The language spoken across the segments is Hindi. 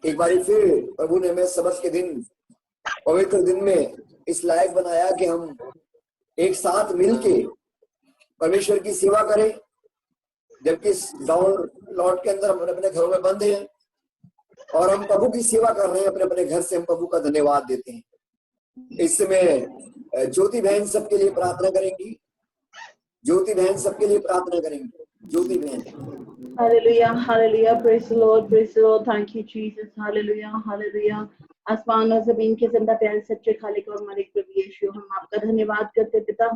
एक बार फिर प्रभु ने हमें सबत के दिन, पवित्र दिन में इस लायक बनाया कि हम एक साथ मिलके परमेश्वर की सेवा करें। जबकि गाँव लौट के अंदर हम अपने घरों में बंद हैं और हम प्रभु की सेवा कर रहे हैं अपने अपने घर से। हम प्रभु का धन्यवाद देते हैं। इस समय ज्योति बहन सबके लिए प्रार्थना करेंगी। ज्योति बहन सबके लिए प्रार्थना करेंगी। ज्योति बहन। Hallelujah, hallelujah, praise the Lord, praise the Lord, thank you Jesus, hallelujah, hallelujah। आसमान और जमीन के जिंदा प्यारे सच्चे खालिक और मालिक प्रभु यीशु, हम आपका धन्यवाद करते पिता,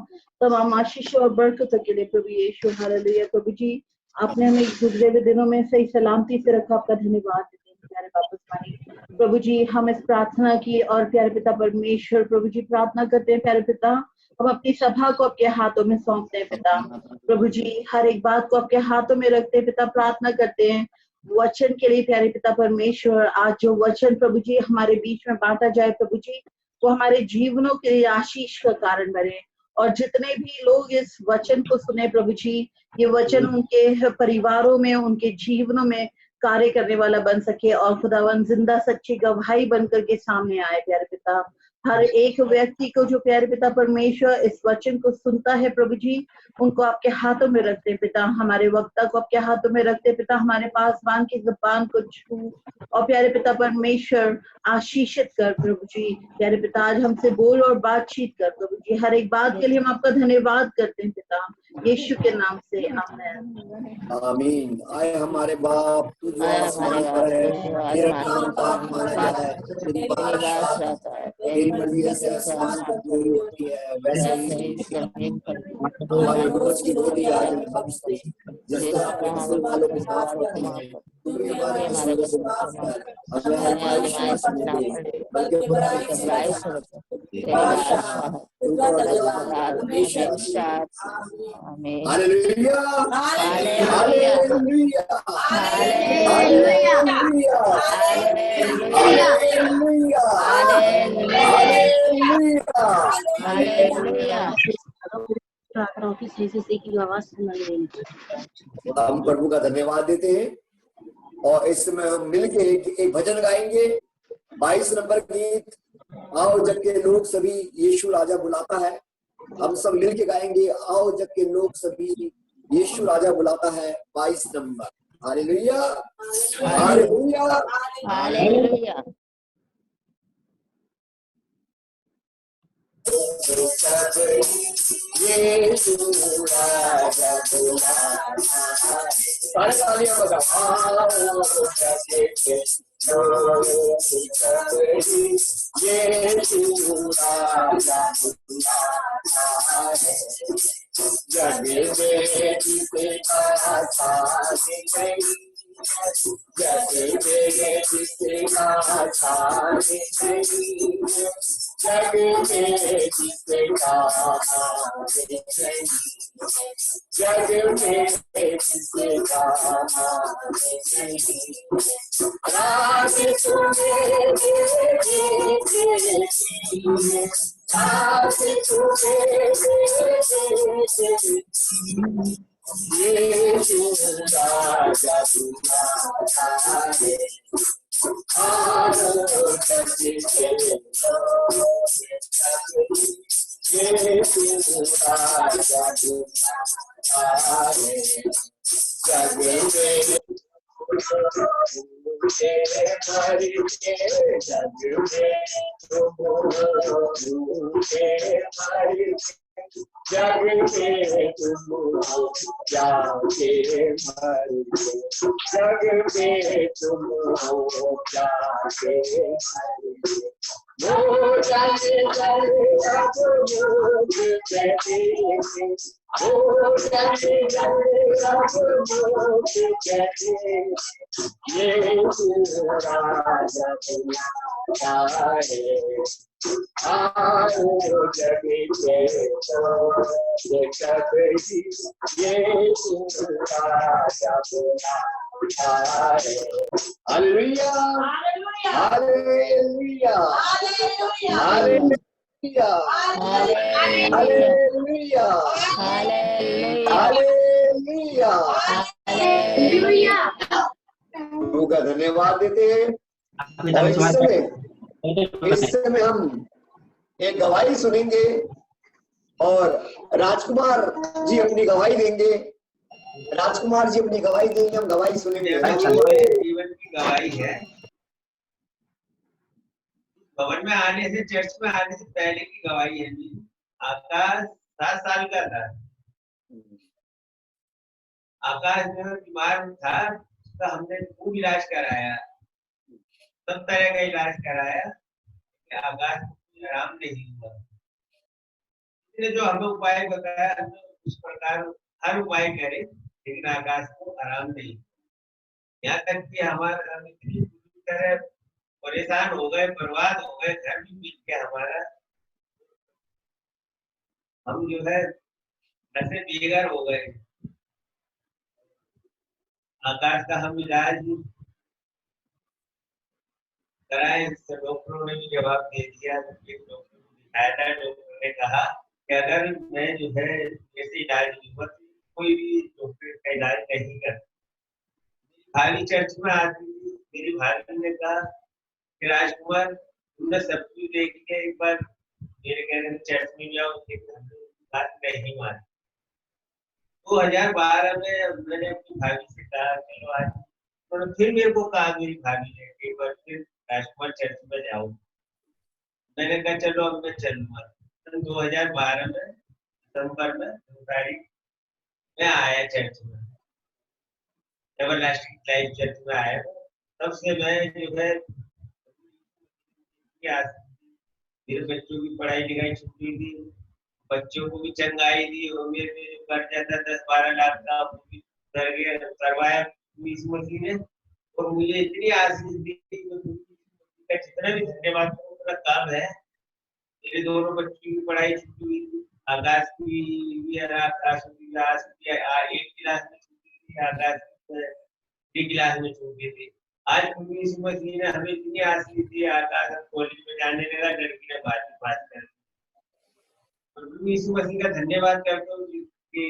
तमाम आशीष और बरकतों के लिए प्रभु यीशु, हालेलुया। प्रभु जी, आपने हमें गुजरे हुए दिनों में सही सलामती से रखा, आपका धन्यवाद देते हैं प्यारे बाप आसमानी प्रभु जी। हम इस प्रार्थना की और प्यारे पिता परमेश्वर प्रभु जी प्रार्थना करते हैं प्यारे पिता, हम अपनी सभा को आपके हाथों में सौंपते हैं पिता प्रभु जी। हर एक बात को आपके हाथों में रखते हैं पिता, प्रार्थना करते हैं वचन के लिए प्यारे पिता परमेश्वर। आज जो वचन प्रभु जी हमारे बीच में बांटा जाए प्रभु जी, वो हमारे जीवनों के लिए आशीष का कारण बने। और जितने भी लोग इस वचन को सुने प्रभु जी, ये वचन उनके परिवारों में, उनके जीवनों में कार्य करने वाला बन सके और खुदावन जिंदा सच्ची गवाही बनकर के सामने आए प्यारे पिता। हर एक व्यक्ति को जो प्यारे पिता परमेश्वर इस वचन को सुनता है प्रभु जी, उनको आपके हाथों में रखते हैं पिता। हमारे वक्ता को आपके हाथों में रखते हैं पिता। हमारे पासवान की जुबान को छू और प्यारे पिता परमेश्वर आशीषित कर प्रभु जी। प्यारे पिता आज हमसे बोल और बातचीत कर प्रभु जी। हर एक बात के लिए हम आपका धन्यवाद करते हैं पिता, यीशु के नाम से आमीन। आमीन। आए हमारे बाप तू जो आसमान पर है, तेरा नाम पाक माना जाए, तेरी बादशाह, तेरी मर्जी जैसे आसमान पर पूरी होती है वैसे ही जमीन पर। हमारे रोज की रोटी आज हमें बख्श, जिस तरह अपने कसूर वालों को माफ करते हैं, तू भी हमारे कसूरों को माफ कर। हमें आजमाइश में न दे, बल्कि बुराई से बचा। तेरी बादशाह, तू हमेशा। आमीन। Hallelujah, hallelujah, hallelujah, hallelujah, hallelujah. हम प्रभु का धन्यवाद देते हैं और इस समय हम मिलके एक भजन गाएंगे। 22 नंबर गीत, आओ जग के लोग सभी यीशु राजा बुलाता है। हम सब मिलके गाएंगे, आओ जग के लोग सभी यीशु राजा बुलाता है। 22 नंबर। Hallelujah, hallelujah, hallelujah. यीशु राजा बुलाता है। सारे तालियां बजाओ। आओ जग के यीशु राजा बुलाता है। जग में जिसे आसानी नहीं, जग में जिसे आसानी नहीं, जग में जिसे आसानी नहीं, जग में जिसे आसानी नहीं। राज तुम्हें राज तुम्हें यीशु राजा बुलाता है। आओ जग के यीशु राजा बुलाता है। जग में जग में तुम जाके मर, जग में तुम जाके मर। वो जाने जाने अब लोग कहते हैं, वो जाने जाने अब लोग कहते हैं, यीशु राजा बुलाता है। आओ जग के यीशु राजा बुलाता है। Hallelujah, hallelujah, hallelujah, hallelujah, hallelujah, hallelujah. प्रभु का धन्यवाद देते हैं और इस समय हम एक गवाही सुनेंगे और राजकुमार जी अपनी गवाही देंगे। राजकुमार जी अपनी गवाही देंगे, हम गवाही सुनेंगे। जीवन की गवाही है। भवन में आने से, चर्च में आने से पहले की गवाही है जी। आकाश 7 साल का था। आकाश जो बीमार था, उसका हमने खूब इलाज कराया, सब तरह का इलाज कराया, आकाश को आराम नहीं हुआ। इसने जो हमें उपाय बताया, हमें उस प्रकार हर उपाय करे, लेकिन आकाश को आराम नहीं। यहाँ तक कि हमारा इतनी तरह परेशान हो गए, बर्बाद हो गए, घर भी मिल के हमारा, हम जो है ऐसे बेघर हो गए। आकाश का हम इलाज कराए, डॉक्टरों ने भी जवाब दे दिया। एक डॉक्टर को दिखाया था, डॉक्टर ने कहा कि अगर मैं जो है ऐसे इलाज हुआ, कोई भी डॉक्टर का इलाज नहीं कर। भाभी चर्च में आती थी, मेरी भाभी ने कहा कि राजकुमार तुमने सब कुछ देख लिया, एक बार मेरे कहने चर्च में जाओ, बात नहीं मानी। 2012 में मैंने अपनी भाभी से कहा चलो आज, तो फिर मेरे को कहा मेरी भाभी ने एक बार फिर राजकुमार चर्च में जाओ। मैंने कहा चलो अब मैं चलूंगा। 2012 में दिसंबर में 2 तारीख में आया चर्च में, एवरलास्टिंग लाइफ चर्च में आया। तब से मैं जो है मेरे बच्चों की पढ़ाई लिखाई छुट्टी थी, बच्चों को भी चंगाई दी, और मेरे कर्जा था 10-12 लाख का, करवाया इस मसीह ने। और मुझे इतनी आशीष दी, जितना भी धन्यवाद करूं उतना कम है। मेरे दोनों बच्चों की पढ़ाई छुट्टी हुई थी, आकाश की भी, आकाश की क्लास 8 क्लास में छुट्टी थी, आकाश 3 क्लास में छुट्टी थी। आज इस मसीह ने हमें इतनी आशीष दी, आकाश कॉलेज में जाने लगा, लड़की ने बात कर। इस मसीह का धन्यवाद करता हूँ कि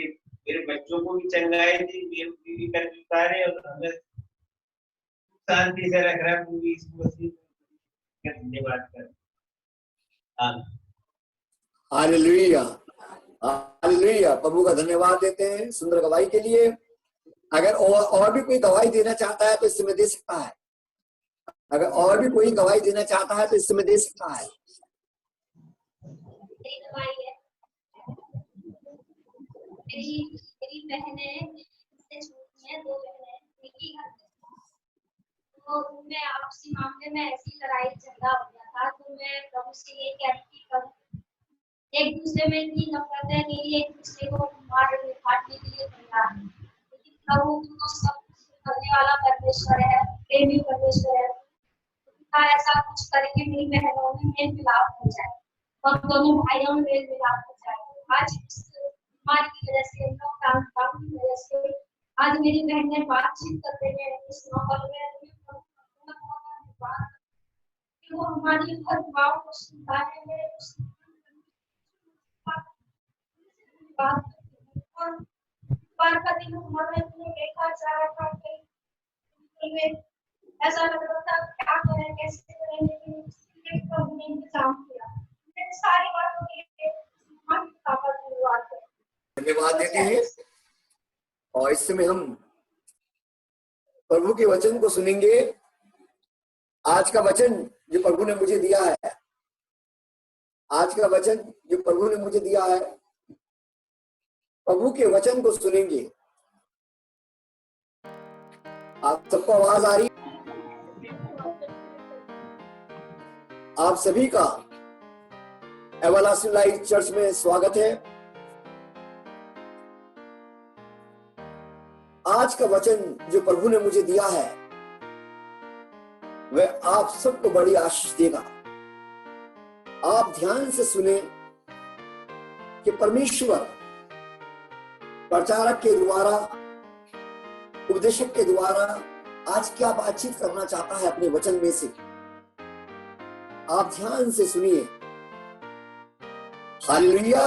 मेरे बच्चों को भी चंगाई दी, मेरे भी कर सारे, और हमें शांति से रख रहा है। इस मसीह का धन्यवाद कर। Hallelujah, hallelujah. प्रभु का धन्यवाद देते हैं सुंदर गवाही के लिए। अगर और भी कोई गवाही देना चाहता है तो इस समय दे सकता है। अगर और भी कोई गवाही देना चाहता है तो इस समय दे सकता है। मेरी बहनें इससे छोटी हैं, 2 बहनें, एक ही घर में। तो मैं आपसी मामले में ऐसी लड़ाई झगड़ा हो गया था, तो मैं प्रभु से ये कहती थी, एक दूसरे में इतनी नफरतें नहीं, एक दूसरे को मारने काटने के लिए तैयार है, लेकिन प्रभु तो सब कुछ करने वाला परमेश्वर है, प्रेमी परमेश्वर है। तो ऐसा कुछ करके मेरी बहनों में मेल मिलाप हो जाए और दोनों भाइयों में मेल मिलाप हो जाए। आज बीमारी की वजह से, लॉकडाउन की वजह से आज मेरी बहन ने बातचीत करते हैं इस माहौल में, वो हमारी हर बात को सुनता है, बार का दिन हमारे देखा जा रहा था कि ऐसा लग रहा था क्या करें, कैसे करें, लेकिन प्रभु ने इंतजाम किया। सारी बातों के लिए धन्यवाद देते हैं। और इस समय हम प्रभु के वचन को सुनेंगे। आज का वचन जो प्रभु ने मुझे दिया है, आज का वचन जो प्रभु ने मुझे दिया है, प्रभु के वचन को सुनेंगे। आप सबको आवाज आ रही? आप सभी का एवरलास्टिंग लाइफ चर्च में स्वागत है। आज का वचन जो प्रभु ने मुझे दिया है वह आप सबको बड़ी आशीष देगा। आप ध्यान से सुने कि परमेश्वर प्रचारक के द्वारा, उपदेशक के द्वारा आज क्या बातचीत करना चाहता है अपने वचन में से। आप ध्यान से सुनिए। Hallelujah,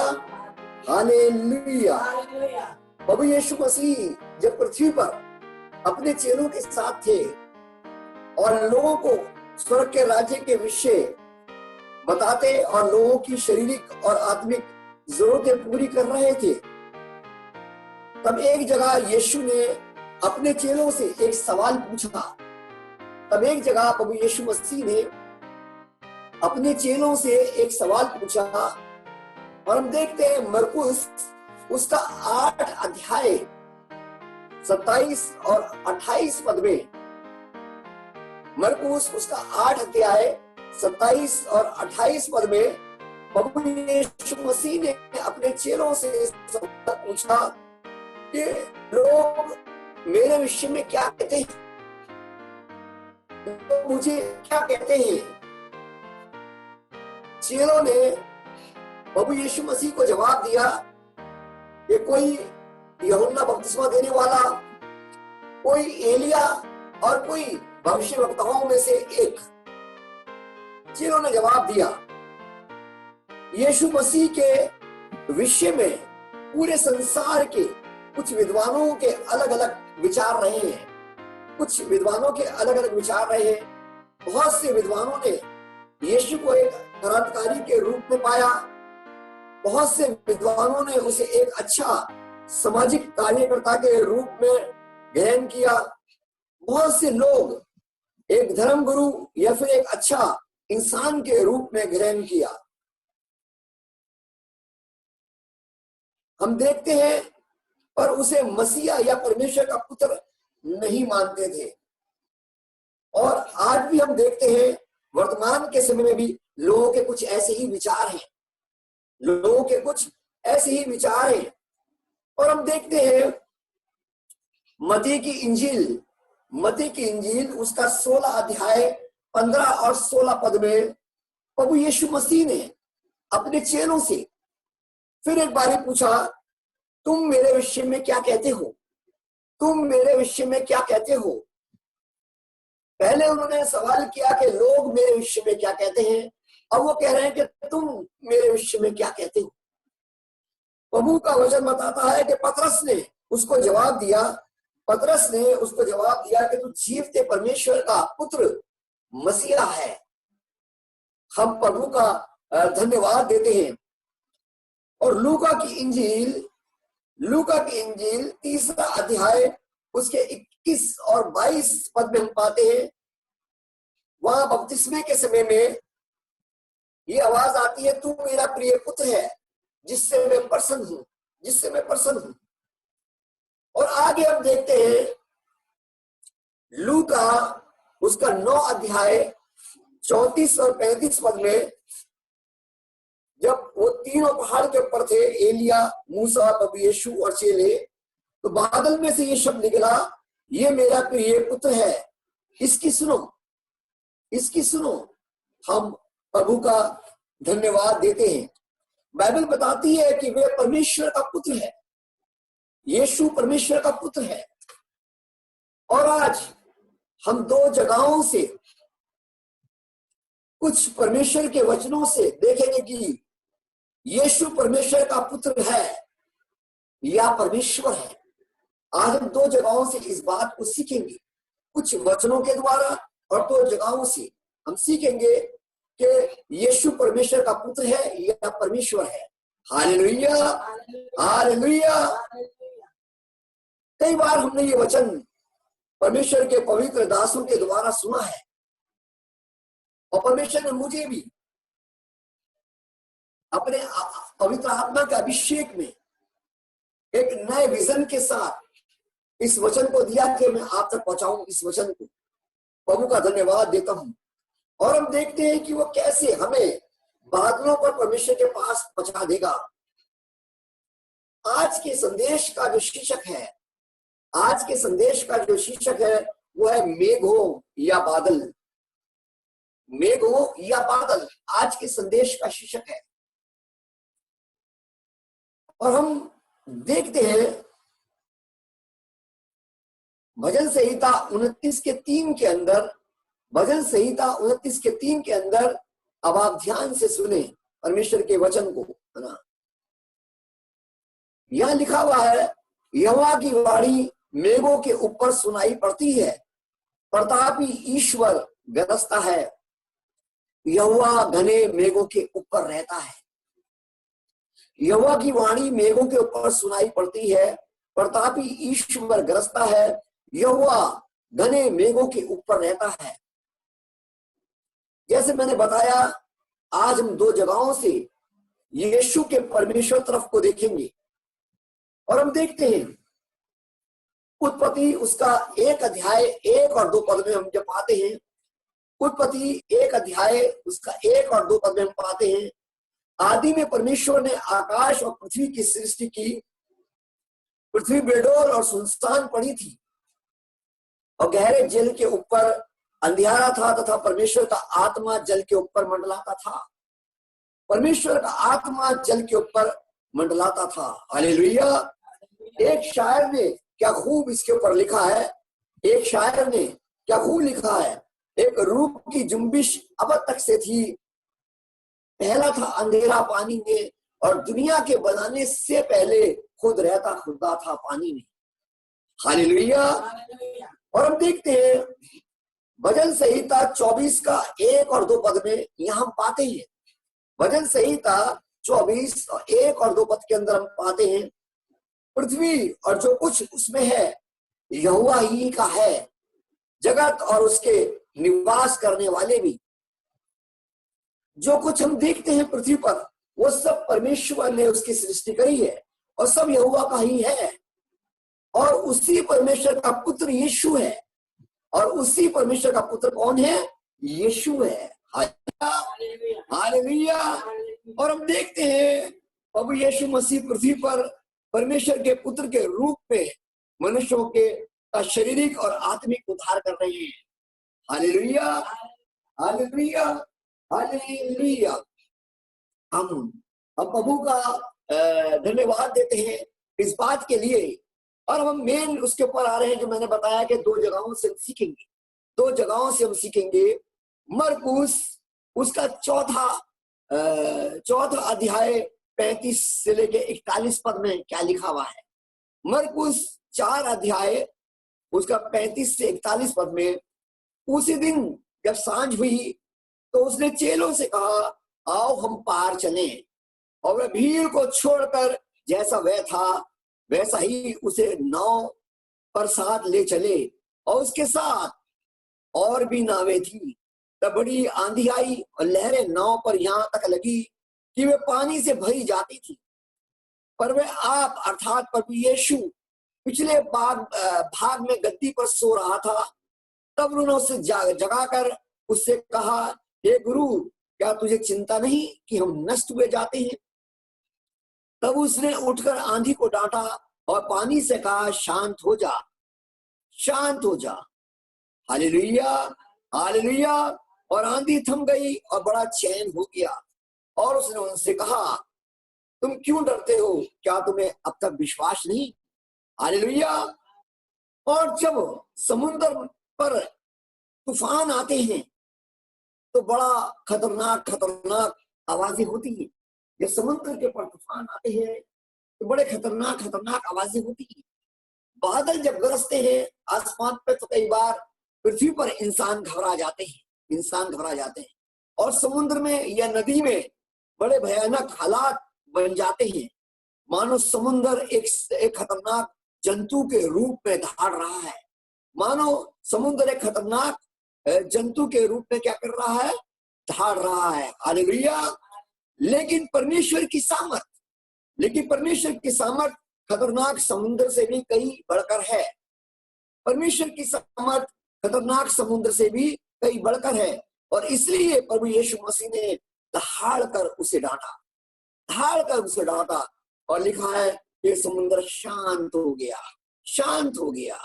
hallelujah. प्रभु यीशु मसीह जब पृथ्वी पर अपने चेलों के साथ थे और लोगों को स्वर्ग के राज्य के विषय बताते और लोगों की शारीरिक और आत्मिक जरूरतें पूरी कर रहे थे। तब एक जगह यीशु ने अपने चेलों से एक सवाल पूछा। तब एक जगह प्रभु यीशु मसीह ने अपने चेलों से एक सवाल पूछा, और हम देखते हैं मरकुस उसका 8 अध्याय 27 और 28 पद में, मरकुस उसका 8 अध्याय 27 और 28 पद में प्रभु यीशु मसीह ने अपने चेलों से सवाल पूछा कि लोग मेरे विषय में क्या कहते हैं, लोग मुझे क्या कहते हैं। चेलों ने प्रभु यीशु मसीह को जवाब दिया कि कोई यूहन्ना बपतिस्मा देने वाला, कोई एलिया और कोई भविष्यवक्ताओं में से एक। चेलों ने जवाब दिया। यीशु मसीह के विषय में पूरे संसार के कुछ विद्वानों के अलग अलग विचार रहे हैं, कुछ विद्वानों के अलग अलग विचार रहे हैं। बहुत से विद्वानों ने यीशु को एक क्रांतिकारी के रूप में पाया, बहुत से विद्वानों ने उसे एक अच्छा सामाजिक कार्यकर्ता के रूप में ग्रहण किया, बहुत से लोग एक धर्म गुरु या फिर एक अच्छा इंसान के रूप में ग्रहण किया। हम देखते हैं पर उसे मसीहा या परमेश्वर का पुत्र नहीं मानते थे। और आज भी हम देखते हैं वर्तमान के समय में भी लोगों के कुछ ऐसे ही विचार हैं, लोगों के कुछ ऐसे ही विचार हैं। और हम देखते हैं मत्ती की इंजील उसका 16 अध्याय 15 और 16 पद में प्रभु यीशु मसीह ने अपने चेलों से फिर एक बारी पूछा, तुम मेरे विषय में क्या कहते हो, तुम मेरे विषय में क्या कहते हो। पहले उन्होंने सवाल किया कि लोग मेरे विषय में क्या कहते हैं, अब वो कह रहे हैं कि तुम मेरे विषय में क्या कहते हो। प्रभु का वचन बताता है कि पतरस ने उसको जवाब दिया कि तू जीवते परमेश्वर का पुत्र मसीहा है। हम प्रभु का धन्यवाद देते हैं। और लूका की इंजील 3 अध्याय उसके 21 और 22 पद में हम पाते हैं, वहां बपतिस्मे के समय में ये आवाज आती है, तू मेरा प्रिय पुत्र है जिससे मैं प्रसन्न हूं। और आगे हम देखते हैं लूका उसका 9 अध्याय 34 और 35 पद में, जब वो तीनों पहाड़ के ऊपर थे, एलिया, मूसा, प्रभु यीशु और चेले, तो बादल में से ये शब्द निकला, ये मेरा प्रिय पुत्र है, इसकी सुनो। हम प्रभु का धन्यवाद देते हैं। बाइबल बताती है कि वे परमेश्वर का पुत्र है, यीशु परमेश्वर का पुत्र है। और आज हम 2 जगहों से कुछ परमेश्वर के वचनों से देखेंगे कि यीशु परमेश्वर का पुत्र है या परमेश्वर है। आज हम 2 जगहों से इस बात को सीखेंगे, कुछ वचनों के द्वारा, और 2 जगहों से हम सीखेंगे कि यीशु परमेश्वर का पुत्र है या परमेश्वर है। Hallelujah, hallelujah. कई बार हमने ये वचन परमेश्वर के पवित्र दासों के द्वारा सुना है, और परमेश्वर ने मुझे भी अपने पवित्र आत्मा के अभिषेक में एक नए विजन के साथ इस वचन को दिया कि मैं आप तक पहुंचाऊं इस वचन को। प्रभु का धन्यवाद देता हूं। और हम देखते हैं कि वो कैसे हमें बादलों पर परमेश्वर के पास पहुंचा देगा। आज के संदेश का जो शीर्षक है, वो है मेघ हो या बादल। मेघ हो या बादल आज के संदेश का शीर्षक है। और हम देखते हैं भजन संहिता 29 के 3 के अंदर, अब आप ध्यान से सुने परमेश्वर के वचन को, है ना। यहां लिखा हुआ है, यहोवा की वाणी मेघों के ऊपर सुनाई पड़ती है, प्रतापी ईश्वर गरजता है, यहोवा घने मेघों के ऊपर रहता है। यहोवा की वाणी मेघों के ऊपर सुनाई पड़ती है, प्रतापी ईश्वर गरजता है, यहोवा घने मेघों के ऊपर रहता है। जैसे मैंने बताया, आज हम दो जगहों से यीशु के परमेश्वर तरफ को देखेंगे और हम देखते हैं उत्पत्ति उसका 1 अध्याय 1 और 2 पद में हम जब पाते हैं, उत्पत्ति 1 अध्याय उसका 1 और 2 पद में हम पाते हैं, आदि में परमेश्वर ने आकाश और पृथ्वी की सृष्टि की। पृथ्वी बेडौल और सुनसान पड़ी थी और गहरे जल के ऊपर अंधियारा था तथा परमेश्वर का आत्मा जल के ऊपर मंडलाता था। परमेश्वर का आत्मा जल के ऊपर मंडलाता था। हालेलुया। एक शायर ने क्या खूब इसके ऊपर लिखा है, एक शायर ने क्या खूब लिखा है, एक रूप की जुम्बिश अब तक से थी, पहला था अंधेरा पानी में और दुनिया के बनाने से पहले खुद रहता खुदा था पानी में। हालेलुया। और हम देखते हैं भजन संहिता 24 का 1 और 2 पद में यहां हम पाते हैं, भजन संहिता 24 और 1 और 2 पद के अंदर हम पाते हैं, पृथ्वी और जो कुछ उसमें है यहोवा ही का है, जगत और उसके निवास करने वाले भी। जो कुछ हम देखते हैं पृथ्वी पर वो सब परमेश्वर ने उसकी सृष्टि करी है और सब यहोवा का ही है। और उसी परमेश्वर का पुत्र यीशु है, और उसी परमेश्वर का पुत्र कौन है? यीशु है। हालेलुया। और हम देखते हैं प्रभु यीशु मसीह पृथ्वी पर परमेश्वर के पुत्र के रूप में मनुष्यों के का शारीरिक और आत्मिक उद्धार कर रहे हैं। Hallelujah, hallelujah, hallelujah. हम प्रभु का धन्यवाद देते हैं इस बात के लिए। और हम मेन उसके ऊपर आ रहे हैं जो मैंने बताया कि 2 जगहों से हम सीखेंगे, 2 जगहों से हम सीखेंगे। मरकुस उसका चौथा अध्याय 35 से लेके 41 पद में क्या लिखा हुआ है। मरकुस 4 अध्याय उसका 35 से 41 पद में, उसी दिन जब सांझ हुई तो उसने चेलों से कहा, आओ हम पार चलें। और वह भीड़ को छोड़कर जैसा वह था वैसा ही उसे नाव पर साथ ले चले, और उसके साथ और भी नावें थी। तब बड़ी आंधी आई और लहरें नाव पर यहां तक लगी कि वे पानी से भरी जाती थी। पर वे आप अर्थात प्रभु यीशु पिछले भाग में गद्दी पर सो रहा था। तब उन्होंने उसे जगाकर उससे कहा, हे गुरु, क्या तुझे चिंता नहीं कि हम नष्ट हुए जाते हैं? तब उसने उठकर आंधी को डांटा और पानी से कहा, शांत हो जा, शांत हो जा। Hallelujah, hallelujah. और आंधी थम गई और बड़ा चैन हो गया। और उसने उनसे कहा, तुम क्यों डरते हो? क्या तुम्हें अब तक विश्वास नहीं? हालेलुया। और जब समुद्र पर तूफान आते हैं तो बड़ा खतरनाक आवाजें होती है। जब समुद्र के पर तूफान आते हैं तो बड़े खतरनाक आवाजें होती है। बादल जब गरजते हैं आसमान पे तो कई बार पृथ्वी पर इंसान घबरा जाते हैं। और समुद्र में या नदी में बड़े भयानक हालात बन जाते हैं, मानो समुद्र एक खतरनाक जंतु के रूप में धाड़ रहा है। मानो समुद्र एक खतरनाक जंतु के रूप में क्या कर रहा है? धाड़ रहा है। हालेलुया। लेकिन परमेश्वर की सामर्थ खतरनाक समुद्र से भी कहीं बढ़कर है। परमेश्वर की सामर्थ खतरनाक समुद्र से भी कहीं बढ़कर है। और इसलिए प्रभु यीशु मसीह ने दहाड़ कर उसे डांटा और लिखा है कि समुद्र शांत हो गया।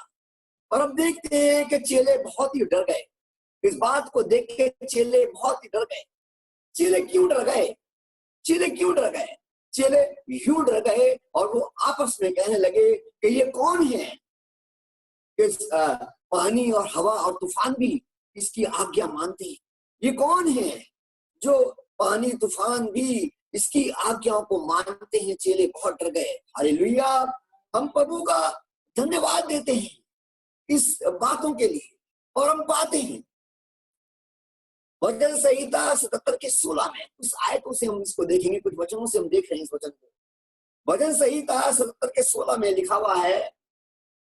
और अब देखते हैं कि चेले बहुत ही डर गए। इस बात को देख के चेले बहुत ही डर गए। चेले क्यों डर गए? चेले यूं डर गए और वो आपस में कहने लगे कि ये कौन है कि पानी और हवा और तूफान भी इसकी आज्ञा मानते हैं? ये कौन है जो पानी तूफान भी इसकी आज्ञाओं को मानते हैं? चेले बहुत डर गए। हालेलुया। हम प्रभु का धन्यवाद देते हैं इस बातों के लिए। और हम पाते हैं भजन संहिता 77 के 16 में उस आयतों से हम इसको देखेंगे, कुछ वचनों से हम देख रहे हैं इस वचन को। भजन संहिता 77 के 16 में लिखा हुआ है,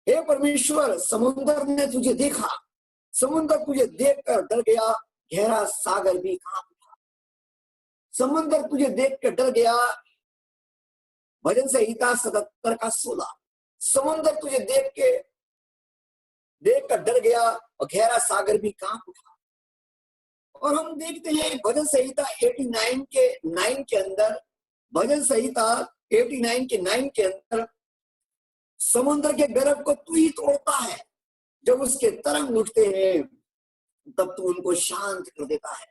हे परमेश्वर, समुद्र ने तुझे देखा, समुद्र तुझे देखकर डर गया, गहरा सागर भी कांप उठा। समुद्र तुझे देख कर डर गया, भजन संहिता 77 का 16। समुद्र तुझे देख कर डर गया और गहरा सागर भी कांप उठा। और हम देखते हैं भजन संहिता 89 के 9 के अंदर, भजन संहिता 89 के 9 के अंदर, समुद्र के गर्भ को तू ही तोड़ता है, जब उसके तरंग उठते हैं तब तू उनको शांत कर देता है।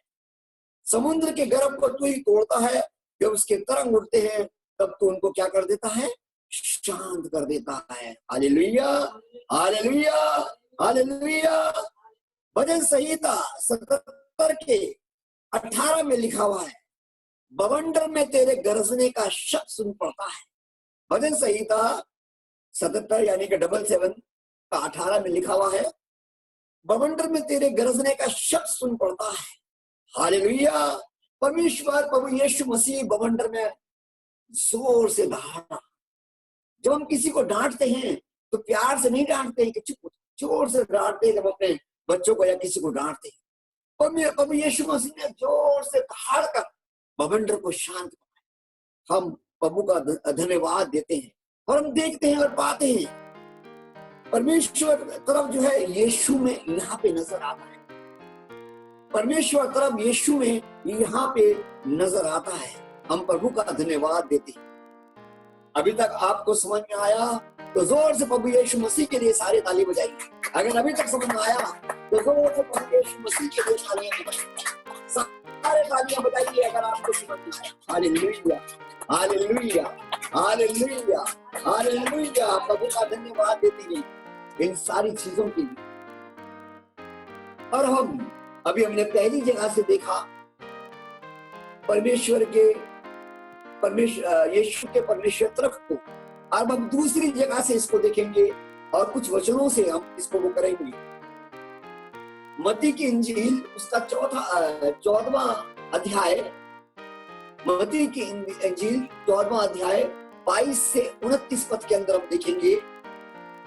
समुद्र के गर्भ को तू ही तोड़ता है, जब उसके तरंग उठते हैं तब तू उनको क्या कर देता है, शांत कर देता है। Hallelujah, hallelujah, hallelujah. भजन संहिता 77 के 18 में लिखा हुआ है, बवंडर में तेरे गरजने का शब्द सुन पड़ता है। भजन संहिता 77 यानी कि 77 का 18 में लिखा हुआ है, बवंडर में तेरे गरजने का शब्द सुन पड़ता है। हालेलुया। परमेश्वर प्रभु यीशु मसीह बवंडर में जोर से दहाड़ा। जब हम किसी को डांटते हैं तो प्यार से नहीं डांटते हैं कि चुप, जोर से डांटते हैं। जब अपने बच्चों को या किसी को डांटते हैं, प्रभु यीशु मसीह ने जोर से दहाड़ कर बवंडर को शांत कराया। हम प्रभु का धन्यवाद देते हैं और हम देखते हैं और पाते हैं परमेश्वर तरफ जो है यीशु में यहाँ पे नजर आता है। परमेश्वर तरफ यीशु में यहाँ पे नजर आता है। हम प्रभु का धन्यवाद देते हैं। अभी तक आपको समझ में आया तो जोर से प्रभु यीशु मसीह के लिए सारे ताली बजाइए। अगर अभी तक समझ में आया तो जोर से प्रभु यीशु मसीह के लिए तालियां बजाइए, सारे तालियां बजाइए अगर आपको समझ में आया। Hallelujah, hallelujah, hallelujah, hallelujah. प्रभु का धन्यवाद देते हैं इन सारी चीजों के लिए। और हमने पहली जगह से देखा यीशु के परमेश्वर तरफ को। अब हम दूसरी जगह से इसको देखेंगे और कुछ वचनों से हम इसको वो करेंगे। मत्ती की इंजील उसका 14वां अध्याय, मत्ती की इंजील 14वां अध्याय 22 से 29 पद के अंदर हम देखेंगे।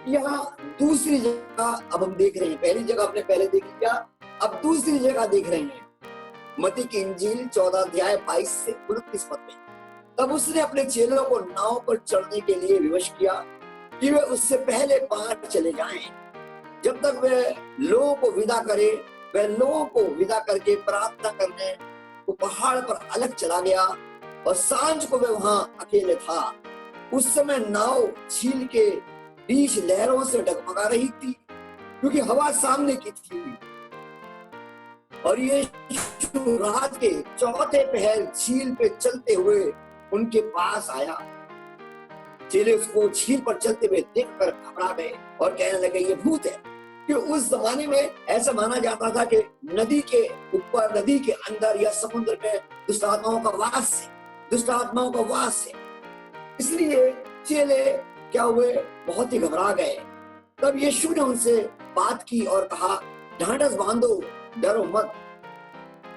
यहाँ दूसरी जगह अब हम देख रहे हैं। पहली जगह हमने पहले देख लिया, अब दूसरी जगह देख रहे हैं। मत्ती की इंजील 14 अध्याय 22 से 29 पद में, तब उसने अपने चेलों को नाव पर चढ़ने के लिए विवश किया कि वे उससे पहले पार चले जाएं, जब तक वे लोगों को विदा करे। वह लोगों को विदा करके प्रार्थना करने वो पहाड़ पर अलग चला गया और सांझ को वह वहां अकेले था। उस समय नाव झील के बीच लहरों से डगमगा रही थी, क्योंकि हवा सामने की थी। और ये रात के चौथे पहर झील पे चलते हुए उनके पास आया। चेले उसको झील पर चलते हुए देखकर घबरा गए और कहने लगे ये भूत है। कि उस जमाने में ऐसा माना जाता था कि नदी के ऊपर, नदी के अंदर या समुद्र में दुष्ट आत्माओं का वास है, दुष्ट आत्माओं का वास है। इसलिए चेले क्या हुए, बहुत ही घबरा गए। तब यीशु ने उनसे बात की और कहा, ढांढस बांधो, डरो मत,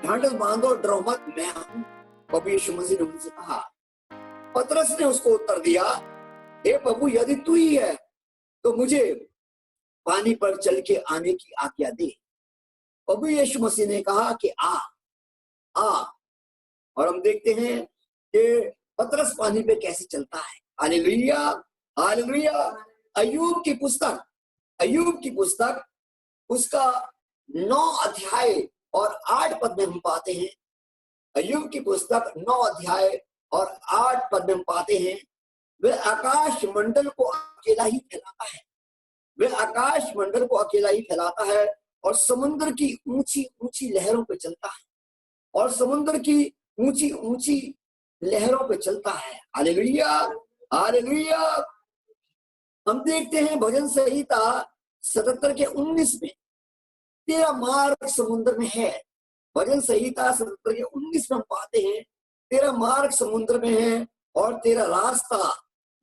ढांढस बांधो, डरो मत, मैं हूं। प्रभु यीशु मसीह ने उनसे कहा। पतरस ने उसको उत्तर दिया, हे प्रभु, यदि तू ही है तो मुझे पानी पर चल के आने की आज्ञा दे। प्रभु यीशु मसीह ने कहा कि आ। और हम देखते हैं कि पतरस पानी पे कैसे चलता है। Hallelujah, hallelujah. अय्यूब की पुस्तक उसका 9 अध्याय और 8 पद में हम पाते हैं। अय्यूब की पुस्तक 9 अध्याय और 8 पद में हम पाते हैं, वह आकाश मंडल को अकेला ही फैलाता है, वह आकाश मंडल को अकेला ही फैलाता है और समुद्र की ऊंची ऊंची लहरों पे चलता है, और समुद्र की ऊंची ऊंची लहरों पे चलता है। Hallelujah, hallelujah. हम देखते हैं भजन संहिता 77 के 19 में, तेरा मार्ग समुद्र में है। भजन संहिता 77 के 19 में हम पाते हैं, तेरा मार्ग समुद्र में है और तेरा रास्ता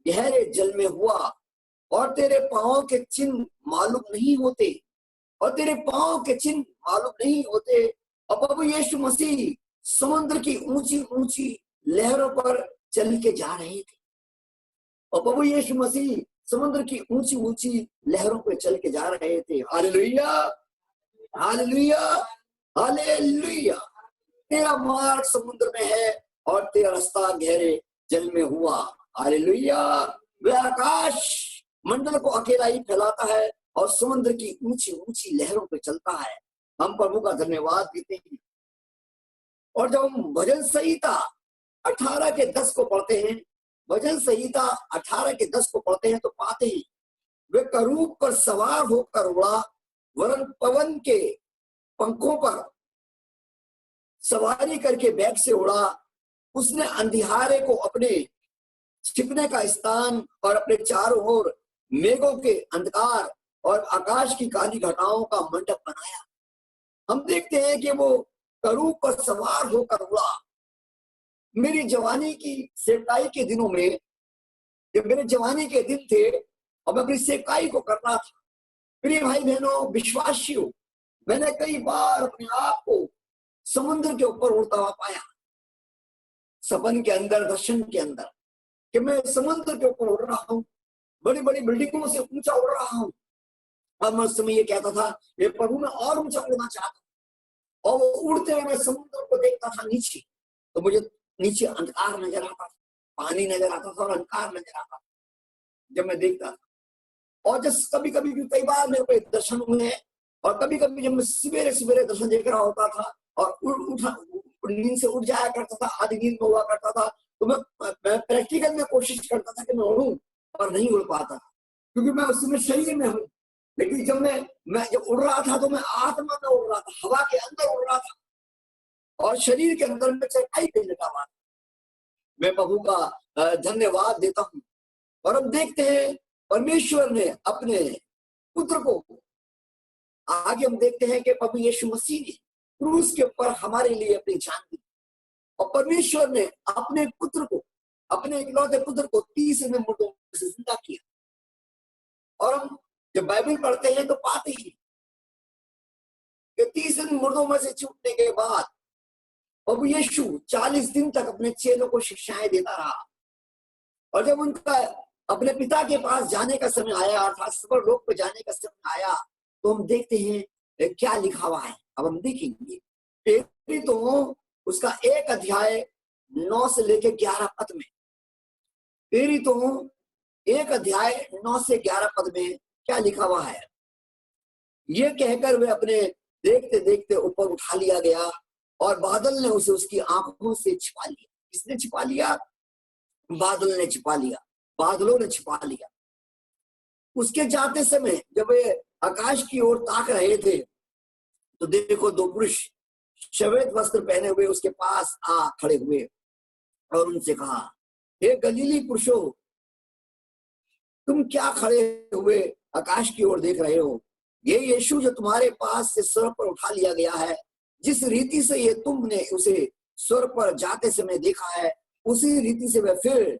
गहरे जल में हुआ, और तेरे पांव के चिन्ह मालूम नहीं होते, और तेरे पांव के चिन्ह मालूम नहीं होते, और प्रभु यीशु मसीह समुद्र की ऊंची ऊंची लहरों पर चल के जा रहे थे। और प्रभु यीशु मसीह समुद्र की ऊंची ऊंची लहरों पर चल के जा रहे थे। Hallelujah, hallelujah, hallelujah. तेरा मार्ग समुद्र में है और तेरा रास्ता गहरे जल में हुआ। हालेलुया। वह आकाश मंडल को अकेला ही फैलाता है और समुद्र की ऊंची ऊंची लहरों पे चलता है। हम प्रभु का धन्यवाद देते हैं। और जब हम भजन संहिता 18:10 को पढ़ते हैं, भजन संहिता 18:10 को पढ़ते हैं तो पाते हैं वे करूब पर सवार होकर उड़ा, वरन पवन के पंखों पर सवारी करके बैग से उड़ा। उसने अंधियारे को अपने छिपने का स्थान और अपने चारों ओर मेघों के अंधकार और आकाश की काली घटाओं का मंडप बनाया। हम देखते हैं कि वो करूब पर सवार होकर उड़ा। मेरी जवानी की सेवकाई के दिनों में, जब मेरे जवानी के दिन थे और मैं अपनी सेवकाई को कर रहा था, प्रिय भाई बहनों विश्वासियों, मैंने कई बार अपने आप को समुद्र के ऊपर उड़ता हुआ पाया, सपन के अंदर, दर्शन के अंदर, कि मैं समुद्र के ऊपर उड़ रहा हूँ, बड़ी बड़ी बिल्डिंगों से ऊंचा उड़ रहा हूँ। और मैं उस समय ये कहता था, ये प्रभु मैं और ऊंचा उड़ना चाहता हूँ। और वो उड़ते हुए मैं समुद्र को देखता था नीचे, तो मुझे नीचे अंधकार नजर आता था, पानी नजर आता था और अंधकार नजर आता था जब मैं देखता था। और जब कभी कभी कई बार मेरे को दर्शन हुए, और कभी कभी जब मैं सवेरे सवेरे दर्शन देख रहा होता था और नींद से उठ जाया करता था, आधी नींद में हुआ करता था, तो मैं प्रैक्टिकल में कोशिश करता था कि मैं उड़ूं, और नहीं उड़ पाता क्योंकि मैं उस समय शरीर में हूँ। लेकिन जब मैं जब उड़ रहा था तो मैं आत्मा में उड़ रहा था, हवा के अंदर उड़ रहा था, और शरीर के अंदर में चरपाई पे लगा हुआ। मैं प्रभु का धन्यवाद देता हूँ। और हम देखते हैं परमेश्वर ने अपने पुत्र को, आगे हम देखते हैं कि प्रभु यीशु मसीह ने क्रूस के ऊपर हमारे लिए अपनी जान दी, और परमेश्वर ने अपने पुत्र को, अपने इकलौते पुत्र को 30 दिन मुर्दों से जिंदा किया। और हम जब बाइबल पढ़ते हैं तो पाते हैं कि 30 दिन मुर्दों में से छूटने के बाद प्रभु यीशु 40 दिन तक अपने चेलों को शिक्षाएं देता रहा। और जब उनका अपने पिता के पास जाने का समय आया, अर्थात स्वर्गलोक पर जाने का समय आया, तो हम देखते हैं क्या लिखा हुआ है। अब हम देखेंगे पहले तो उसका 1 अध्याय 9 से लेकर 11 पद में, पहले तो 1 अध्याय 9 से 11 पद में क्या लिखा हुआ है। ये कहकर वे अपने देखते देखते ऊपर उठा लिया गया, और बादल ने उसे उसकी आंखों से छिपा लिया। किसने छिपा लिया? बादल ने छिपा लिया, बादलों ने छिपा लिया। उसके जाते समय जब वे आकाश की ओर ताक रहे थे, तो देखो 2 पुरुष श्वेत वस्त्र पहने हुए उसके पास आ खड़े हुए और उनसे कहा, हे गलीली पुरुषों, तुम क्या खड़े हुए आकाश की ओर देख रहे हो? ये यीशु जो तुम्हारे पास से स्वर्ग पर उठा लिया गया है, जिस रीति से ये तुमने उसे स्वर्ग पर जाते समय देखा है, उसी रीति से वह फिर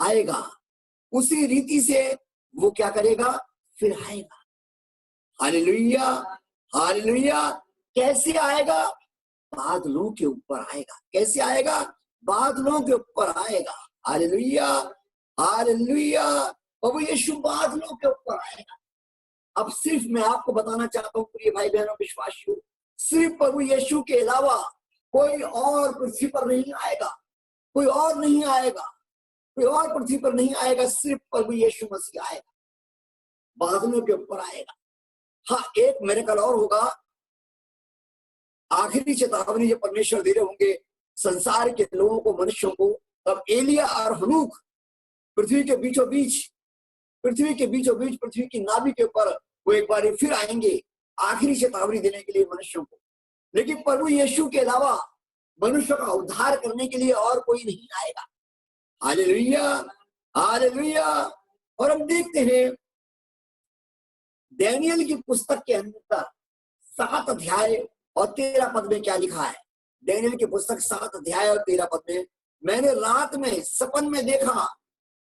आएगा। उसी रीति से वो क्या करेगा? फिर आएगा। Hallelujah, hallelujah. कैसे आएगा? बादलों के ऊपर आएगा। कैसे आएगा? बादलों के ऊपर आएगा। Hallelujah, hallelujah. प्रभु यीशु बादलों के ऊपर आएगा। अब सिर्फ मैं आपको बताना चाहता हूँ प्रिय भाई बहनों विश्वासियों, सिर्फ प्रभु यीशु के अलावा कोई और पृथ्वी पर नहीं आएगा, कोई और नहीं आएगा, कोई और पृथ्वी पर नहीं आएगा, सिर्फ प्रभु यीशु मसीह आएगा, बादलों के ऊपर आएगा। हाँ, एक मिरेकल और होगा। आखिरी चेतावनी जो परमेश्वर दे रहे होंगे संसार के लोगों को, मनुष्यों को, तब एलिया और हनूक पृथ्वी के बीचों बीच, पृथ्वी की नाभि के ऊपर वो एक बार फिर आएंगे आखिरी चेतावनी देने के लिए मनुष्यों को। लेकिन प्रभु यीशु के अलावा मनुष्य का उद्धार करने के लिए और कोई नहीं आएगा। Hallelujah, hallelujah. और हम देखते हैं दानियेल की पुस्तक के अंदर 7 अध्याय और 13 पद में क्या लिखा है। दानियेल की पुस्तक 7 अध्याय और 13 पद में, मैंने रात में सपन में देखा,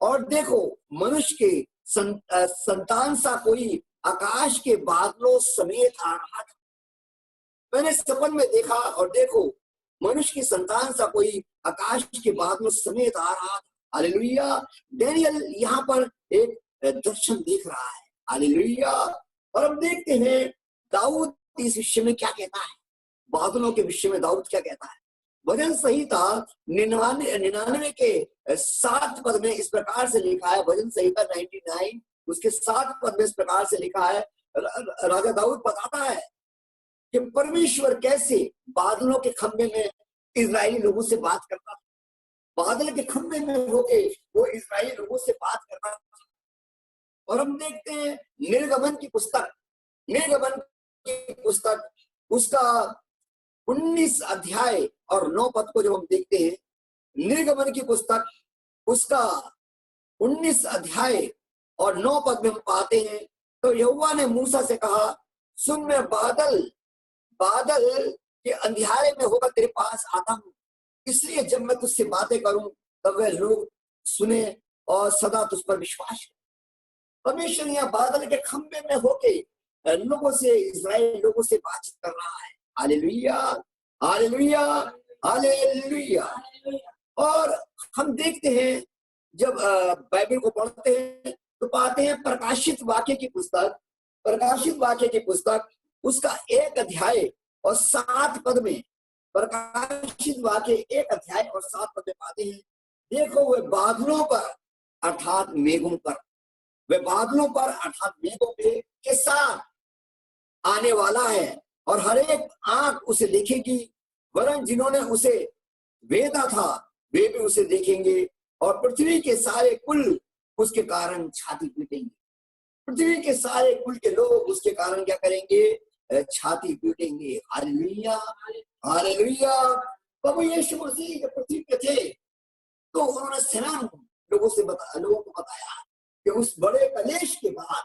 और देखो मनुष्य के संतान सा कोई आकाश के बादलों समेत आ रहा था। मैंने सपन में देखा और देखो मनुष्य की संतान सा कोई आकाश के बादलों समेत आ रहा। हालेलुया। डैनियल यहाँ पर एक दर्शन देख रहा है। हालेलुया। और हम देखते हैं दाऊद इस विषय में क्या कहता है, बादलों के विषय में दाऊद क्या कहता है। भजन संहिता 99 के 7 पद में इस प्रकार से लिखा है। भजन संहिता 99 उसके 7 पद में इस प्रकार से लिखा है। राजा दाऊद बताता है कि परमेश्वर कैसे बादलों के खंभे में इजरायली लोगों से बात करता था। बादल के खंभे में होके वो इजरायली लोगों से बात करता था। और हम देखते हैं निर्गमन की पुस्तक उसका 19 अध्याय और 9 पद को जब हम देखते हैं, निर्गमन की पुस्तक उसका 19 अध्याय और 9 पद में हम पाते हैं, तो यहोवा ने मूसा से कहा, सुन मैं बादल के अंधियारे में होकर तेरे पास आता हूं, इसलिए जब मैं तुझसे बातें करूं तब वह लोग सुने और सदा तुझ पर विश्वास करें। परमेश्वर यहाँ बादल के खंभे में होके लोगों से, इजराइल लोगों से बातचीत कर रहा है। Hallelujah, hallelujah, hallelujah. और हम देखते हैं जब बाइबल को पढ़ते हैं तो पाते हैं प्रकाशित वाक्य की पुस्तक उसका 1 अध्याय और 7 पद में, प्रकाशित वाक्य 1 अध्याय और 7 पद में पाते हैं, देखो वे बादलों पर अर्थात मेघों पर, वे बादलों पर अर्थात मेघों के साथ आने वाला है और हर एक आंख उसे देखेगी, वरन जिन्होंने उसे वेदा था वे भी उसे देखेंगे और पृथ्वी के सारे कुल उसके कारण छाती पीटेंगे। पृथ्वी के सारे कुल के लोग उसके कारण क्या करेंगे? छाती पीटेंगे। Hallelujah, hallelujah. प्रभु यीशु मसीह जब पृथ्वी पे थे तो उन्होंने स्नान लोगों को बताया कि उस बड़े कलेश के बाद,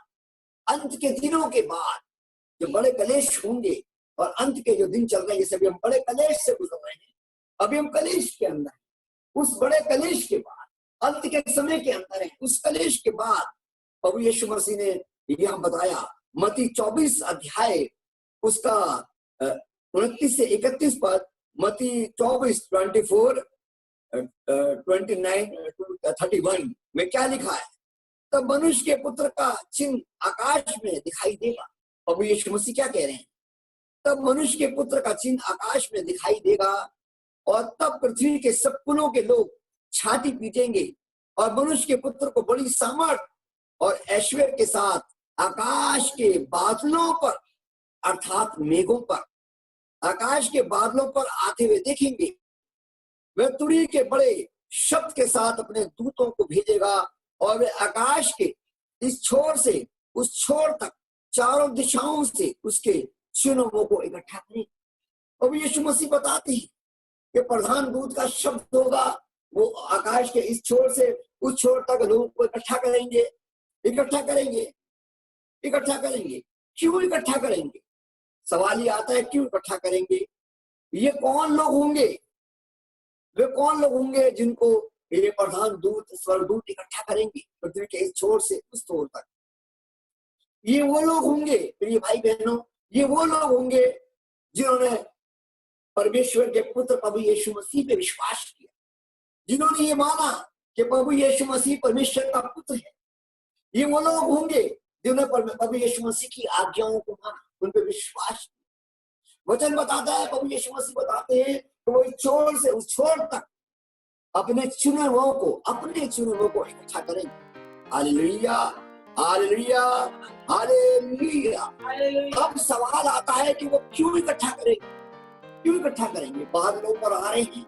अंत के दिनों के बाद जो बड़े कलेश होंगे और अंत के जो दिन चल रहे हैं, जैसे अभी हम बड़े कलेश से गुजर रहे हैं, अभी हम कलेश के अंदर, उस बड़े कलेश के बाद, अंत के समय के अंदर है, उस कलेश के बाद प्रभु यीशु मसीह ने यह बताया। मत्ती 24 अध्याय उसका 29 से 31 पद, मत्ती 24 24 29 31 में क्या लिखा है? तब मनुष्य के पुत्र का चिन्ह आकाश में दिखाई देगा। प्रभु यीशु मसीह क्या कह रहे हैं? तब मनुष्य के पुत्र का चिन्ह आकाश में दिखाई देगा और तब पृथ्वी के सब कुलों के लोग छाती पीटेंगे और मनुष्य के पुत्र को बड़ी सामर्थ और ऐश्वर्य के साथ आकाश के बादलों पर अर्थात मेघों पर, आकाश के बादलों पर आते हुए देखेंगे। वह तुरही के बड़े शब्द के साथ अपने दूतों को भेजेगा और वे आकाश के इस छोर से उस छोर तक चारों दिशाओं से उसके चुनावों को इकट्ठा करें। अब यीशु मसीह बताते हैं कि प्रधान दूत का शब्द होगा, वो आकाश के इस छोर से उस छोर तक लोगों को इकट्ठा करेंगे। क्यों इकट्ठा करेंगे? सवाल ये आता है, क्यों इकट्ठा करेंगे? ये कौन लोग होंगे? वे कौन लोग होंगे जिनको ये प्रधान दूत, स्वर्गदूत इकट्ठा करेंगे पृथ्वी के इस छोर से उस छोर तक? ये वो लोग होंगे प्रिय भाई बहनों, ये वो लोग होंगे जिन्होंने परमेश्वर के पुत्र प्रभु यीशु मसीह पे विश्वास किया, जिन्होंने ये माना कि प्रभु यीशु मसीह परमेश्वर का पुत्र है। ये वो लोग होंगे जिन्होंने प्रभु यीशु मसीह की आज्ञाओं को माना, उन पर विश्वास किया। वचन बताता है, प्रभु यीशु मसीह बताते हैं कि वो इस छोर से उस छोर तक अपने चुने हुओं को इकट्ठा करेंगे। Hallelujah, hallelujah, hallelujah. अब सवाल आता है कि वो क्यों इकट्ठा करेंगे? बादलों पर आ रहे हैं,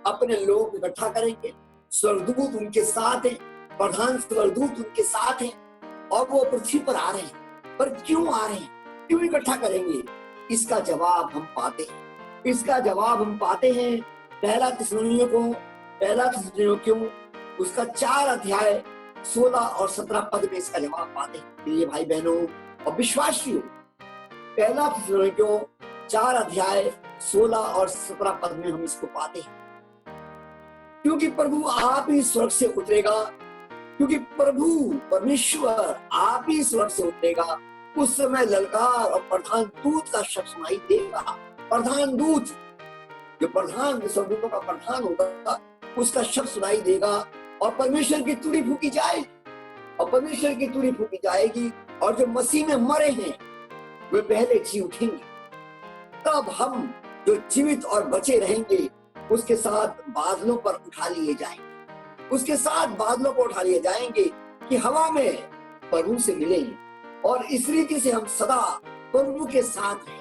अपने लोग इकट्ठा करेंगे, स्वर्गदूत उनके साथ हैं, प्रधान स्वर्गदूत उनके साथ हैं और वो पृथ्वी पर आ रहे हैं। पर क्यों आ रहे हैं? क्यों इकट्ठा करेंगे? इसका जवाब हम पाते हैं पहला थिस्सलुनीकियों उसका 4 अध्याय 16 और 17 पद में इसका जवाब पाते हैं। ये भाई बहनों और विश्वासियों, पहला थिस्सलुनीकियों 4 अध्याय 16 और 17 पद में हम इसको पाते हैं। क्योंकि प्रभु आप ही स्वर्ग से उतरेगा, क्योंकि प्रभु परमेश्वर आप ही स्वर्ग से उतरेगा। उस समय ललकार और प्रधान दूत का शब्द सुनाई देगा प्रधान दूत, जो प्रधान स्वर्गदूतों का प्रधान होगा, उसका शब्द सुनाई देगा और परमेश्वर की तुड़ी फूकी जाएगी, और परमेश्वर की तुड़ी फूकी जाएगी, और जो मसीह में मरे हैं वे पहले जी उठेंगे। तब हम जो जीवित और बचे रहेंगे उसके साथ बादलों पर उठा लिए जाएंगे, उसके साथ बादलों पर उठा लिए जाएंगे कि हवा में प्रभु से मिलेंगे, और इस रीति से हम सदा प्रभु के साथ हैं।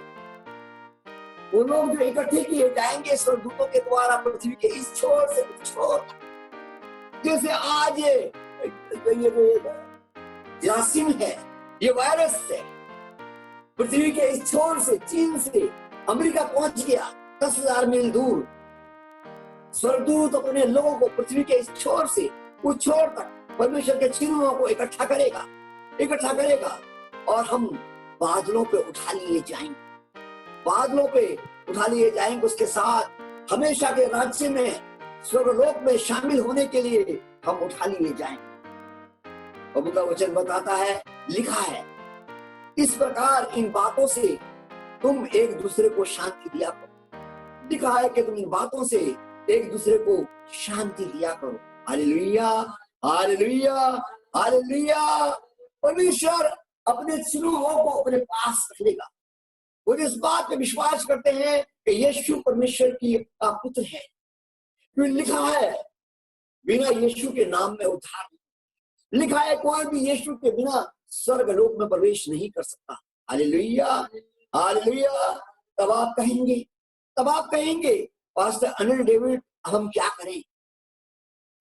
वो लोग जो इकट्ठे किए जाएंगे स्वर्गदूतों के द्वारा पृथ्वी के इस छोर से उस छोर, जैसे आज ये जासिम है, ये वायरस है, पृथ्वी के इस छोर से, चीन से अमेरिका पहुंच गया 10,000 मील दूर। स्वर्गदूत अपने लोगों को पृथ्वी के इस छोर से उस छोर तक परमेश्वर के चिन्हों को इकट्ठा करेगा, और हम बादलों पे उठा लिए जाएंगे, बादलों पे उठा लिए जाएंगे, उसके साथ हमेशा के राज्य में, स्वर्गलोक में शामिल होने के लिए हम उठा लिए जाएंगे। प्रभु का वचन बताता है, लिखा है, इस प्रकार इन बातों से तुम एक दूसरे को शांति दिया करो। लिखा है कि तुम इन बातों से एक दूसरे को शांति दिया करो। Hallelujah, hallelujah, hallelujah. परमेश्वर अपने चिन्हों को अपने पास रख लेगा। वो इस बात पे विश्वास करते हैं कि यीशु परमेश्वर की का पुत्र है, क्योंकि लिखा है बिना यीशु के नाम में उद्धार नहीं। लिखा है कोई भी यीशु के बिना स्वर्ग लोक में प्रवेश नहीं कर सकता। Hallelujah, hallelujah. तब आप कहेंगे पास्टर अनिल डेविड अब हम क्या करें?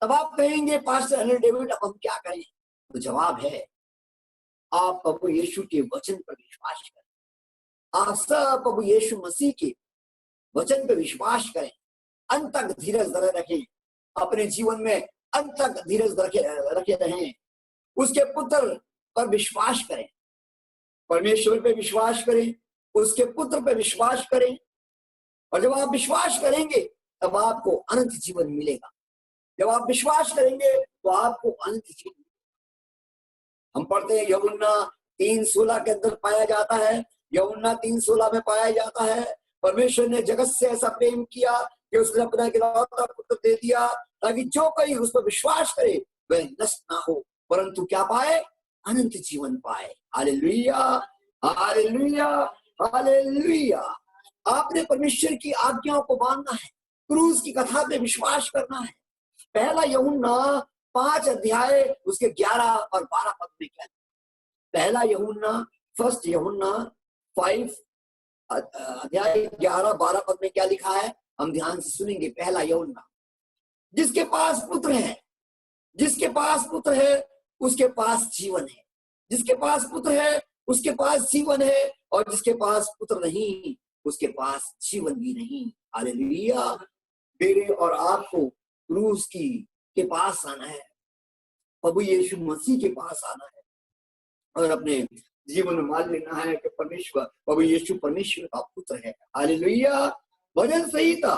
तब आप कहेंगे पास्टर अनिल डेविड अब हम क्या करें? तो जवाब है, आप प्रभु यीशु के वचन पर विश्वास करें, आप सब प्रभु यीशु मसीह के वचन पर विश्वास करें, अंत तक धीरज धरे रखें, अपने जीवन में अंत तक धीरज रखे रहें, उसके पुत्र पर विश्वास करें, परमेश्वर पे विश्वास करें, उसके पुत्र पे विश्वास करें, और जब आप विश्वास करेंगे तब आपको अनंत जीवन मिलेगा। जब आप विश्वास करेंगे तो आपको अनंत जीवन मिलेगा। हम पढ़ते हैं यूहन्ना 3:16 के अंदर पाया जाता है, यूहन्ना 3:16 में पाया जाता है, परमेश्वर ने जगत से ऐसा प्रेम किया कि उसने अपना इकलौता पुत्र दे दिया, ताकि जो कोई उस पर विश्वास करे वह नष्ट ना हो परंतु क्या पाए? अनंत जीवन पाए। Hallelujah, hallelujah, hallelujah. आपने परमेश्वर की आज्ञाओं को मानना है, क्रूस की कथा पे विश्वास करना है। पहला यूहन्ना 5 अध्याय उसके 11 और 12 पद में क्या? पहला यूहन्ना, फर्स्ट यूहन्ना 5 अध्याय 11-12 पद में क्या लिखा है? हम ध्यान से सुनेंगे। पहला यूहन्ना, जिसके पास पुत्र है, जिसके पास पुत्र है उसके पास जीवन है, जिसके पास पुत्र है उसके पास जीवन है, और जिसके पास पुत्र नहीं उसके पास जीवन भी नहीं। हालेलुया। मेरे और आपको क्रूस के पास आना है, प्रभु यीशु मसीह के पास आना है, और अपने जीवन में मान लेना है कि परमेश्वर, प्रभु यीशु परमेश्वर का पुत्र है। हालेलुया। भजन संहिता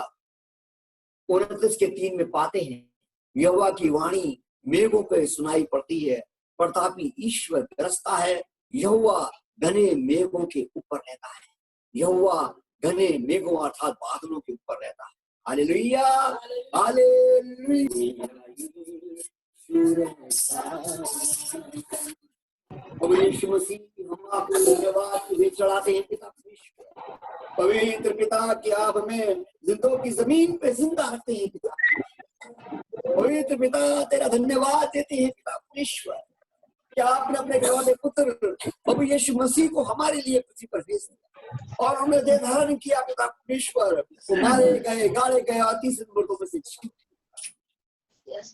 29:3 में पाते हैं, यहोवा की वाणी मेघों पे सुनाई पड़ती है, प्रतापी ईश्वर गरजता है, यहोवा घने मेघों के ऊपर रहता है, यहोवा घने मेघों अर्थात बादलों के ऊपर रहता है। Hallelujah, hallelujah. प्रभु यीशु मसीह हम आपको धन्यवाद तुझे चढ़ाते हैं पिता परमेश्वर, पवित्र पिता कि आप हमें जिंदों की जमीन पे जिंदा रखते हैं पिता। पवित्र पिता तेरा धन्यवाद देते हैं पिता परमेश्वर कि आपने अपने घरवाले पुत्र प्रभु यीशु मसीह को हमारे लिए पृथ्वी पर भेज दिया और हमें देह धारण किया पिता परमेश्वर, मारे गए, गाड़े गए और तीसरे मुर्दों में से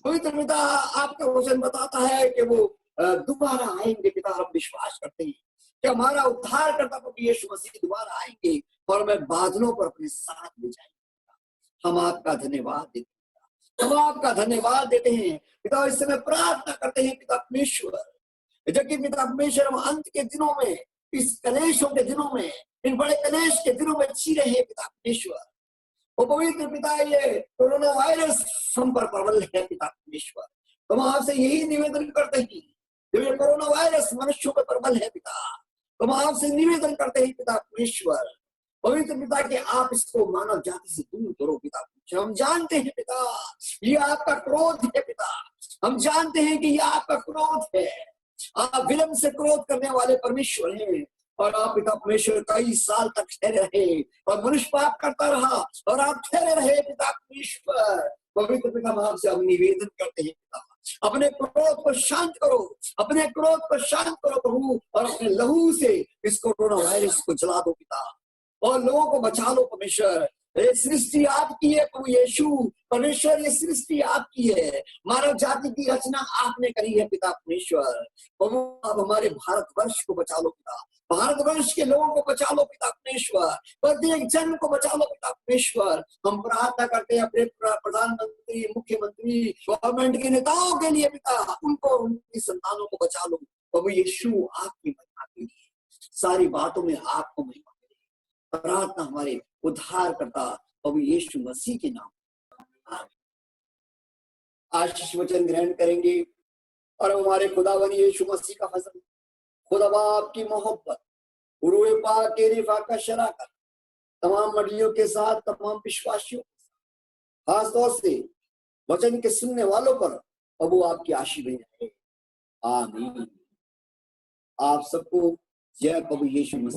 पवित्र पिता आपका वचन बताता है कि वो दोबारा आएंगे पिता। हम विश्वास करते हैं कि हमारा उद्धार करता प्रभु यीशु मसीह दोबारा आएंगे और हमें बादलों पर अपने साथ ले जाएंगे। हम आपका धन्यवाद देते हैं, हम आपका धन्यवाद देते हैं पिता। इस समय प्रार्थना करते हैं पिता परमेश्वर, जबकि पिता परमेश्वर हम अंत के दिनों में, इस कलेशों के दिनों में, इन बड़े कलेश के दिनों में जी रहे हैं पिता परमेश्वर। वो पवित्र पिता ये कोरोना वायरस हम पर प्रबल है पिता परमेश्वर। हम आपसे यही निवेदन करते हैं, जब ये कोरोना वायरस मनुष्यों पर प्रबल है पिता, हम आपसे निवेदन करते हैं पिता परमेश्वर पवित्र पिता कि आप इसको मानव जाति से दूर करो पिता। हम जानते हैं पिता ये आपका क्रोध है पिता, हम जानते हैं कि ये आपका क्रोध है। आप विलंब से क्रोध करने वाले परमेश्वर हैं और आप पिता परमेश्वर कई साल तक ठहरे रहे और मनुष्य पाप करता रहा और आप ठहरे रहे पिता परमेश्वर। पवित्र पिता हम आपसे हम निवेदन करते हैं पिता, अपने क्रोध को शांत करो, अपने क्रोध को शांत करो प्रभु, और अपने लहू से इस कोरोना वायरस को जला दो पिता और लोगों को बचा लो परमेश्वर। ये सृष्टि आपकी है प्रभु यीशु परमेश्वर, ये सृष्टि आपकी है, मानव जाति की रचना आपने करी है पिता परमेश्वर। प्रभु आप हमारे भारतवर्ष को बचा लो पिता, भारतवर्ष के लोगों को बचा लो पिता परमेश्वर, प्रत्येक जन को बचा लो पिता परमेश्वर। हम प्रार्थना करते हैं अपने प्रधानमंत्री, मुख्यमंत्री, गवर्नमेंट के नेताओं के लिए पिता, उनको उनकी संतानों को बचा लो प्रभु यीशु। आपकी महिमा के लिए सारी बातों में आपको महिमा, प्रार्थना हमारे उद्धार करता प्रभु यीशु मसीह के नाम। आशीष वचन ग्रहण करेंगे और हमारे खुदावन यीशु मसीह का फजल, खुदा बाप की मोहब्बत, गुरुए पाक के रिफा का शराकत तमाम मंडलियों के साथ, तमाम विश्वासियों खास तौर से वचन के सुनने वालों पर प्रभु आपकी आशीष बनी रहे। आमीन। आप सबको जय प्रभु यीशु मसीह।